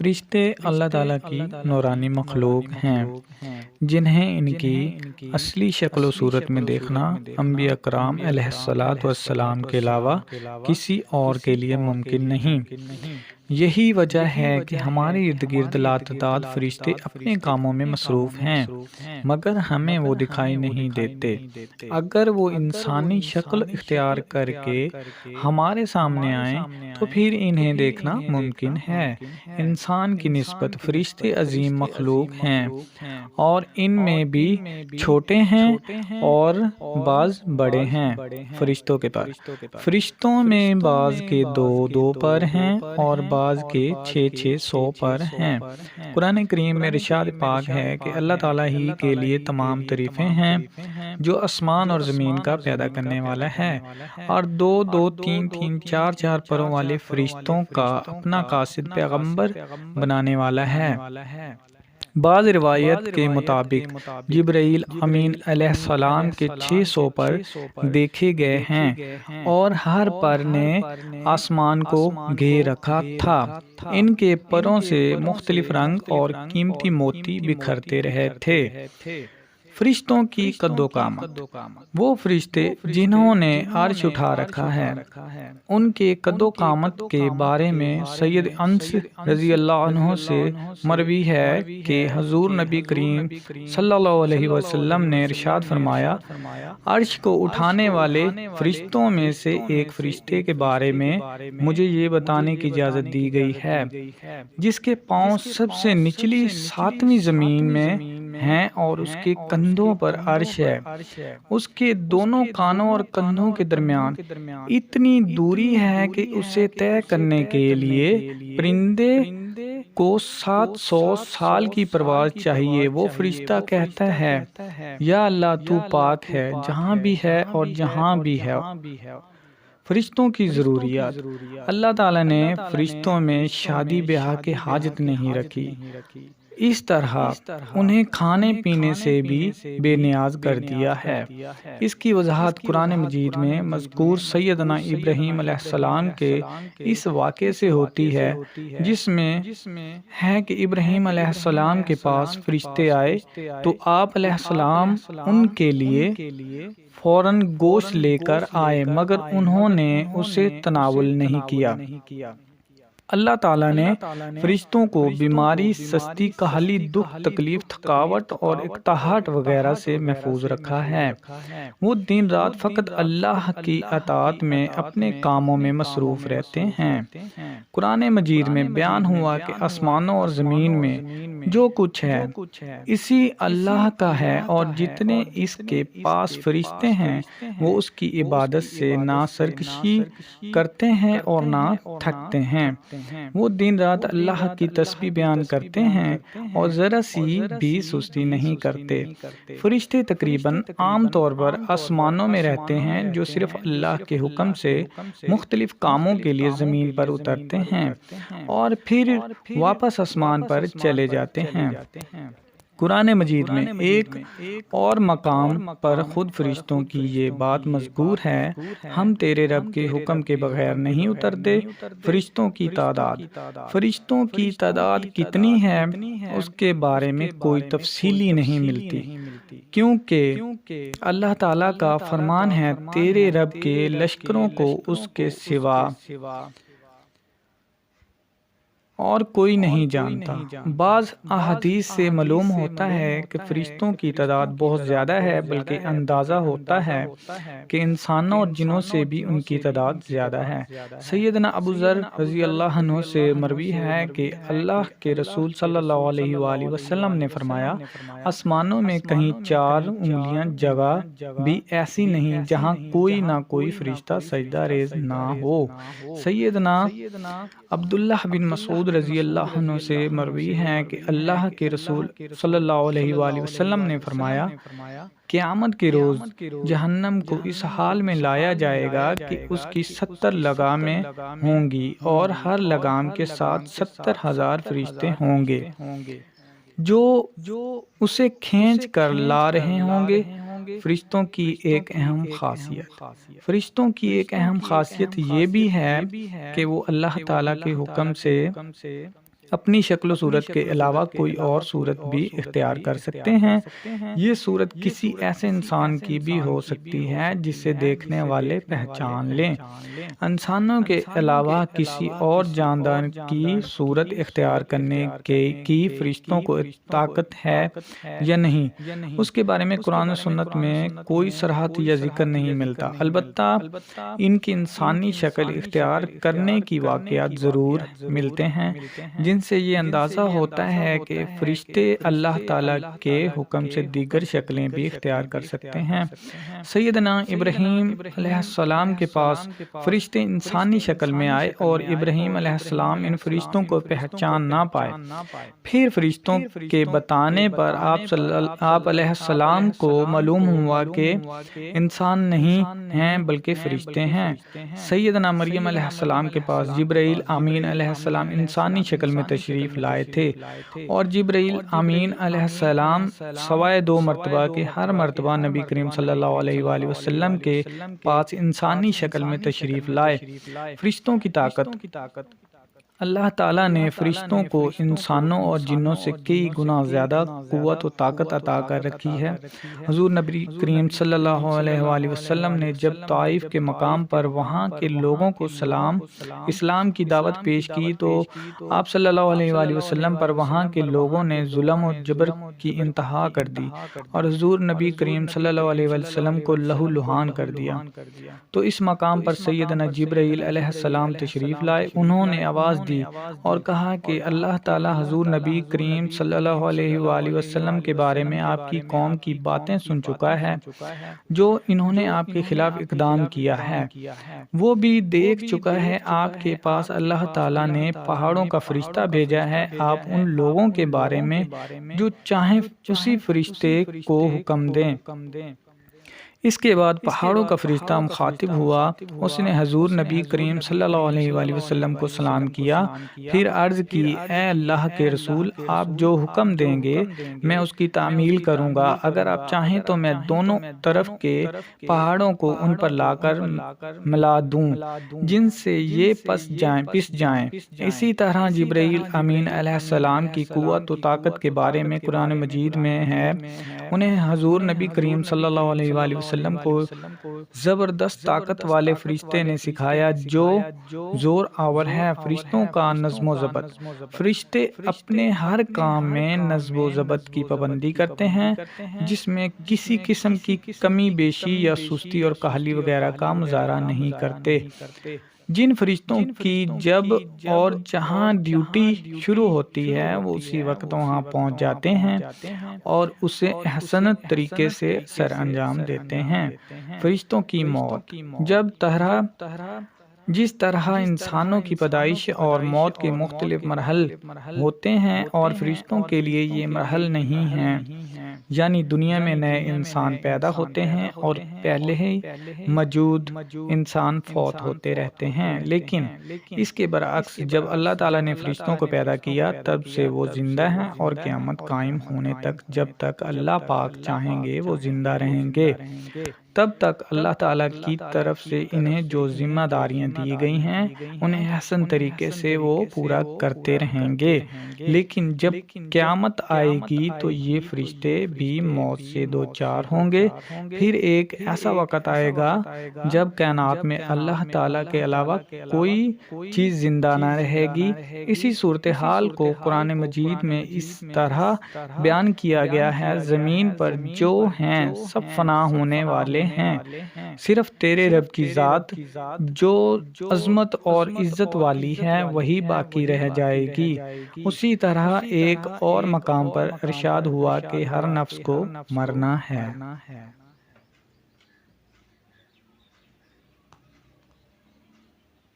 فرشتے اللہ تعالیٰ کی نورانی مخلوق ہیں جنہیں ان کی اصلی شکل و صورت میں دیکھنا انبیاء کرام علیہ الصلاۃ والسلام کے علاوہ کسی اور کے لیے ممکن نہیں۔ یہی وجہ ہے کہ ہمارے ارد گرد لاتعداد فرشتے اپنے کاموں میں مصروف ہیں، مگر ہمیں وہ دکھائی نہیں دیتے۔ اگر وہ انسانی شکل اختیار کر کے ہمارے سامنے آئیں تو پھر انہیں دیکھنا ممکن ہے۔ انسان کی نسبت فرشتے عظیم مخلوق ہیں اور ان میں بھی چھوٹے ہیں اور بعض بڑے ہیں۔ فرشتوں کے پر فرشتوں میں بعض کے 2 پر ہیں اور بعض کے 600 پر ہیں۔ قرآن کریم میں ارشاد پاک ہے کہ اللہ تعالیٰ ہی کے لیے تمام تعریفیں ہیں جو آسمان اور زمین کا پیدا کرنے والا ہے، اور 2 3 4 پروں والے فرشتوں کا اپنا قاصد پیغمبر بنانے والا ہے۔ بعض روایت کے مطابق جبرائیل امین علیہ السلام کے 600 پر دیکھے گئے ہیں اور ہر پر نے آسمان کو گھیر رکھا تھا۔ ان کے پروں سے مختلف رنگ اور قیمتی موتی بکھرتے رہے تھے۔ فرشتوں کی قد و قامت۔ وہ فرشتے جنہوں نے عرش اٹھا رکھا ہے، ان کے قد و قامت کے بارے میں سید انس رضی اللہ عنہ سے مروی ہے کہ حضور نبی کریم صلی اللہ علیہ وسلم نے ارشاد فرمایا، عرش کو اٹھانے والے فرشتوں میں سے ایک فرشتے کے بارے میں مجھے یہ بتانے کی اجازت دی گئی ہے جس کے پاؤں سب سے نچلی 7ویں زمین میں ہیں اور اس کے کندھوں پر عرش ہے۔ اس کے دونوں کانوں اور کندھوں کے درمیان اتنی دوری ہے کہ اسے طے کرنے کے لیے پرندے کو 700 سال کی پرواز چاہیے۔ وہ فرشتہ کہتا ہے، یا اللہ تو پاک ہے جہاں بھی ہے اور جہاں بھی ہے۔ فرشتوں کی ضروریات۔ اللہ تعالیٰ نے فرشتوں میں شادی بیاہ کی حاجت نہیں رکھی، اس طرح انہیں کھانے پینے سے بھی بے نیاز کر دیا ہے۔ اس کی وضاحت قرآن مجید میں مذکور سیدنا ابراہیم علیہ السلام کے اس واقعے سے ہوتی ہے جس میں ہے کہ ابراہیم علیہ السلام کے پاس فرشتے آئے تو آپ علیہ السلام ان کے لیے فوراً گوشت لے کر آئے، مگر انہوں نے اسے تناول نہیں کیا۔ اللہ تعالیٰ نے فرشتوں کو بیماری، سستی، کاہلی، دکھ، تکلیف، تھکاوٹ اور اکتاہٹ وغیرہ سے محفوظ رکھا ہے۔ وہ دن رات فقط اللہ کی اطاعت میں اپنے کاموں میں مصروف رہتے ہیں۔ قرآن مجید میں بیان ہوا کہ آسمانوں اور زمین میں جو کچھ ہے اسی اللہ کا ہے، اور جتنے اس کے پاس فرشتے ہیں وہ اس کی عبادت سے نہ سرکشی کرتے ہیں اور نہ تھکتے ہیں۔ وہ دن رات اللہ کی تسبیح بیان کرتے ہیں اور ذرا سی بھی سستی نہیں کرتے۔ فرشتے تقریباً عام طور پر آسمانوں میں رہتے ہیں جو صرف اللہ کے حکم سے مختلف کاموں کے لیے زمین پر اترتے ہیں اور پھر واپس آسمان پر چلے جاتے ہیں۔ قرآن مجید میں ایک اور مقام پر خود فرشتوں کی یہ بات مذکور ہے، ہم تیرے رب کے حکم کے بغیر نہیں اترتے۔ فرشتوں کی تعداد۔ فرشتوں کی تعداد کتنی ہے اس کے بارے میں کوئی تفصیلی نہیں ملتی، کیونکہ اللہ تعالیٰ کا فرمان ہے، تیرے رب کے لشکروں کو اس کے سوا اور کوئی نہیں جانتا۔ بعض احادیث سے معلوم ہوتا ہے کہ فرشتوں کی تعداد بہت زیادہ ہے، بلکہ اندازہ ہوتا ہے کہ انسانوں اور جنوں سے بھی ان کی تعداد زیادہ ہے۔ سیدنا ابو ذر رضی اللہ عنہ سے مروی ہے کہ اللہ کے رسول صلی اللہ علیہ وآلہ وسلم نے فرمایا، آسمانوں میں کہیں 4 انگلیاں جگہ بھی ایسی نہیں جہاں کوئی نہ کوئی فرشتہ سجدہ ریز نہ ہو۔ سیدنا عبداللہ بن مسعود رضی اللہ عنہ سے مروی ہے کہ اللہ کے رسول صلی اللہ علیہ وآلہ وسلم نے فرمایا، قیامت کے روز جہنم کو اس حال میں لایا جائے گا کہ اس کی 70 لگامیں ہوں گی اور ہر لگام کے ساتھ 70,000 فرشتے ہوں گے جو اسے کھینچ کر لا رہے ہوں گے۔ فرشتوں کی ایک اہم خاصیت۔ فرشتوں کی ایک اہم خاصیت یہ بھی ہے کہ وہ اللہ تعالیٰ کے حکم سے اپنی شکل و صورت کے علاوہ کوئی اور صورت بھی اختیار کر سکتے ہیں۔ یہ صورت کسی ایسے انسان کی بھی ہو سکتی ہے جسے دیکھنے والے پہچان لیں۔ انسانوں کے علاوہ کسی اور جاندار کی صورت اختیار کرنے کی فرشتوں کو طاقت ہے یا نہیں، اس کے بارے میں قرآن و سنت میں کوئی صراحت یا ذکر نہیں ملتا۔ البتہ ان کی انسانی شکل اختیار کرنے کی واقعات ضرور ملتے ہیں، جن سے یہ اندازہ ہوتا ہے کہ فرشتے اللہ تعالیٰ کے حکم سے دیگر شکلیں بھی اختیار کر سکتے ہیں۔ سیدنا ابراہیم علیہ السلام کے پاس فرشتے انسانی شکل میں آئے اور ابراہیم علیہ السلام ان فرشتوں کو پہچان نہ پائے۔ پھر فرشتوں کے بتانے پر آپ علیہ السلام کو معلوم ہوا کہ انسان نہیں ہیں بلکہ فرشتے ہیں۔ سیدنا مریم علیہ السلام کے پاس جبرائیل امین علیہ السلام انسانی شکل میں تشریف لائے تھے، اور جبرائیل امین علیہ السلام سوائے 2 مرتبہ کے ہر مرتبہ نبی کریم صلی اللہ علیہ وآلہ وسلم کے پاس انسانی شکل میں تشریف لائے۔ فرشتوں کی طاقت۔ اللہ تعالیٰ نے فرشتوں کو انسانوں اور جنوں سے کئی گنا زیادہ قوت و طاقت عطا کر رکھی ہے۔ حضور نبی کریم صلی اللہ علیہ وآلہ وسلم نے جب طائف کے مقام پر وہاں کے لوگوں کو اسلام کی دعوت پیش کی تو آپ صلی اللہ علیہ وآلہ وسلم پر وہاں کے لوگوں نے ظلم و جبر کی انتہا کر دی اور حضور نبی کریم صلی اللہ علیہ وآلہ وسلم کو لہو لہان کر دیا۔ تو اس مقام پر سیدنا جبرائیل علیہ السلام تشریف لائے۔ انہوں نے آواز دی اور کہا کہ اللہ تعالیٰ حضور نبی کریم صلی اللہ علیہ وآلہ وسلم کے بارے میں آپ کی قوم کی باتیں سن چکا ہے، جو انہوں نے آپ کے خلاف اقدام کیا ہے۔ وہ بھی دیکھ چکا ہے آپ کے پاس اللہ تعالیٰ نے پہاڑوں کا فرشتہ بھیجا ہے۔ آپ ان لوگوں کے بارے میں جو چاہیں اسی فرشتے کو حکم دیں۔ اس کے بعد پہاڑوں کا فرشتہ مخاطب ہوا، اس نے حضور نبی کریم صلی اللہ علیہ وآلہ وسلم کو سلام کیا، پھر عرض کی اے اللہ کے رسول، آپ جو حکم دیں گے میں اس کی تعمیل کروں گا۔ اگر آپ چاہیں تو میں دونوں طرف کے پہاڑوں کو ان پر لا کر ملا دوں جن سے یہ پس جائیں۔ اسی طرح جبرائیل امین علیہ السلام کی قوت و طاقت کے بارے میں قرآن مجید میں ہے، انہیں حضور نبی کریم صلی اللہ علیہ وآلہ وسلم کو زبردست طاقت والے فرشتے نے سکھایا جو زور آور ہے۔ فرشتوں کا نظم و ضبط۔ فرشتے اپنے ہر کام میں نظم و ضبط کی پابندی کرتے ہیں، جس میں کسی قسم کی کمی بیشی یا سستی اور کاہلی وغیرہ کا مظاہرہ نہیں کرتے۔ جن فرشتوں کی جب اور جہاں ڈیوٹی شروع ہوتی ہے وہ اسی وقت وہاں پہنچ جاتے ہیں اور اسے احسن طریقے سے سر انجام دیتے ہیں۔ فرشتوں کی موت۔ جس طرح انسانوں کی پیدائش اور موت کے مختلف مراحل ہوتے ہیں اور فرشتوں کے لیے یہ مراحل نہیں ہیں، یعنی دنیا میں نئے انسان پیدا ہوتے ہیں اور پہلے ہی موجود انسان فوت ہوتے رہتے ہیں، لیکن اس کے برعکس جب اللہ تعالیٰ نے فرشتوں کو پیدا کیا تب سے وہ زندہ ہیں اور قیامت قائم ہونے تک جب تک اللہ پاک چاہیں گے وہ زندہ رہیں گے۔ تب تک اللہ تعالیٰ کی طرف سے انہیں جو ذمہ داریاں دی گئی ہیں انہیں احسن طریقے سے وہ پورا کرتے رہیں گے، لیکن جب قیامت آئے گی تو یہ فرشتے بھی موت سے دوچار ہوں گے۔ پھر ایک ایسا وقت آئے گا جب کائنات میں اللہ تعالیٰ کے علاوہ کوئی چیز زندہ نہ رہے گی۔ اسی صورتحال کو قرآن مجید میں اس طرح بیان کیا گیا ہے، زمین پر جو ہیں سب فنا ہونے والے ہیں، صرف تیرے رب کی ذات جو عظمت اور عزت والی ہے وہی باقی رہ جائے گی۔ اسی طرح ایک اور مقام پر ارشاد ہوا کہ ہر نفس کو مرنا ہے۔